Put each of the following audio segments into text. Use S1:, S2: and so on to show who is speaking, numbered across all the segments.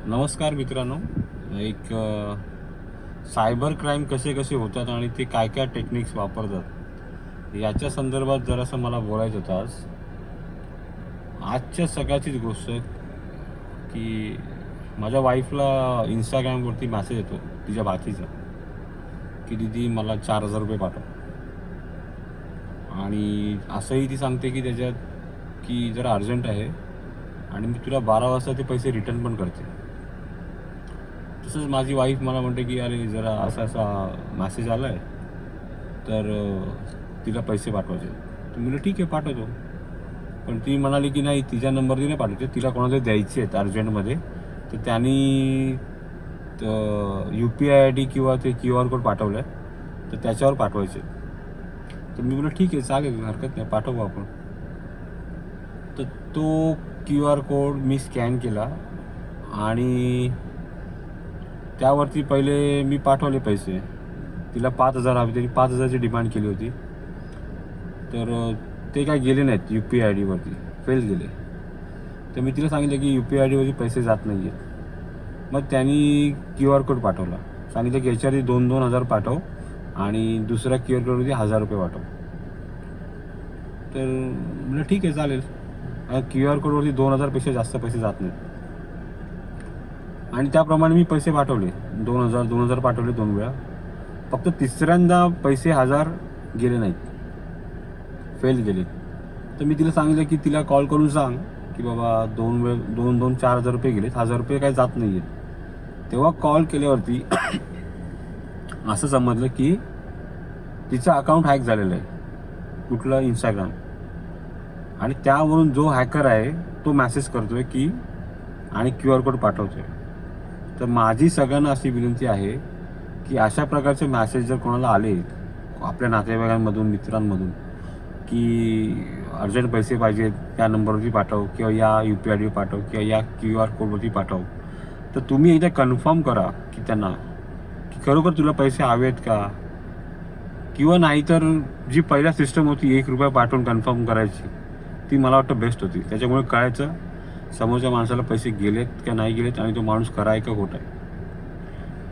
S1: नमस्कार मित्रांनो. एक सायबर क्राईम कसे कसे होतात आणि ते काय काय टेक्निक्स वापरतात याच्या संदर्भात जरासं मला बोलायचं होतं आजच्या सकाळचीच गोष्ट की माझ्या वाईफला इंस्टाग्रामवरती मेसेज येतो तिच्या भाचीचा की दीदी मला 4,000 रुपये पाठव. आणि असंही ती सांगते की त्याच्यात की जरा अर्जंट आहे आणि मी तुला 12 वाजता ते पैसे रिटर्न पण करते. तसंच माझी वाईफ मला म्हणते की अरे जरा असा असा मॅसेज आला आहे तर तिला पैसे पाठवायचे. तर मी म्हटलं ठीक आहे पाठवतो. पण ती म्हणाली की नाही तिच्या नंबरने नाही पाठवते, तिला कोणाला द्यायची आहेत अर्जंटमध्ये, तर त्यांनी UPI ID किंवा ते QR कोड पाठवलं आहे तर त्याच्यावर पाठवायचे. तर मी म्हटलं ठीक आहे चालेल हरकत नाही पाठवू आपण. तर तो QR कोड मी स्कॅन केला आणि त्यावरती पहिले मी पाठवले पैसे. तिला 5,000 हवे, त्यांनी 5,000ची डिमांड केली होती. तर ते काय गेले नाहीत UPI ID वरती, फेल गेले. तर मी तिला सांगितलं की UPI ID वरती पैसे जात नाही आहेत. मग त्यांनी QR कोड पाठवला, सांगितलं की याच्यावरती 2,000 पाठव आणि दुसऱ्या QR कोडवरती 1,000 रुपये पाठव. तर म्हटलं ठीक आहे चालेल. QR कोडवरती 2,000पेक्षा जास्त पैसे जात नाहीत आणि त्याप्रमाणे मी पैसे पाठवले. 2,000 पाठवले 2 वेळा. फक्त तिसऱ्यांदा पैसे 1,000 गेले नाहीत, फेल गेले. तर मी तिला सांगितलं की तिला कॉल करून सांग की बाबा 4,000 रुपये गेलेत, 1,000 रुपये काही जात नाही आहेत. तेव्हा कॉल केल्यावरती असं समजलं की तिचं अकाउंट हॅक झालेलं आहे, कुठलं इंस्टाग्राम. आणि त्यावरून जो हॅकर आहे तो मेसेज करतोय की आणि QR कोड पाठवतोय. तर माझी सगळ्यांना अशी विनंती आहे की अशा प्रकारचे मॅसेज जर कोणाला आले आपल्या नातेवाईकांमधून मित्रांमधून की अर्जंट पैसे पाहिजेत त्या नंबरवरती पाठव किंवा या UPI ID पाठव किंवा या QR कोडवरती पाठव, तर तुम्ही एकदा कन्फर्म करा की त्यांना की खरोखर तुला पैसे हवेत का. किंवा नाहीतर जी पहिल्या सिस्टम होती 1 रुपया पाठवून कन्फर्म करायची ती मला वाटतं बेस्ट होती. त्याच्यामुळे कळायचं समोरच्या माणसाला पैसे गेलेत का नाही गेलेत आणि तो माणूस खरा आहे का खोटा आहे.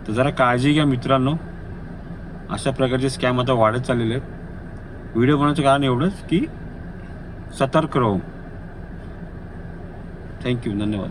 S1: तर जरा काळजी घ्या मित्रांनो, अशा प्रकारचे स्कॅम आता वाढत चाललेले आहेत. व्हिडिओ बनवण्याचं कारण एवढंच की सतर्क राहू. थँक्यू, धन्यवाद.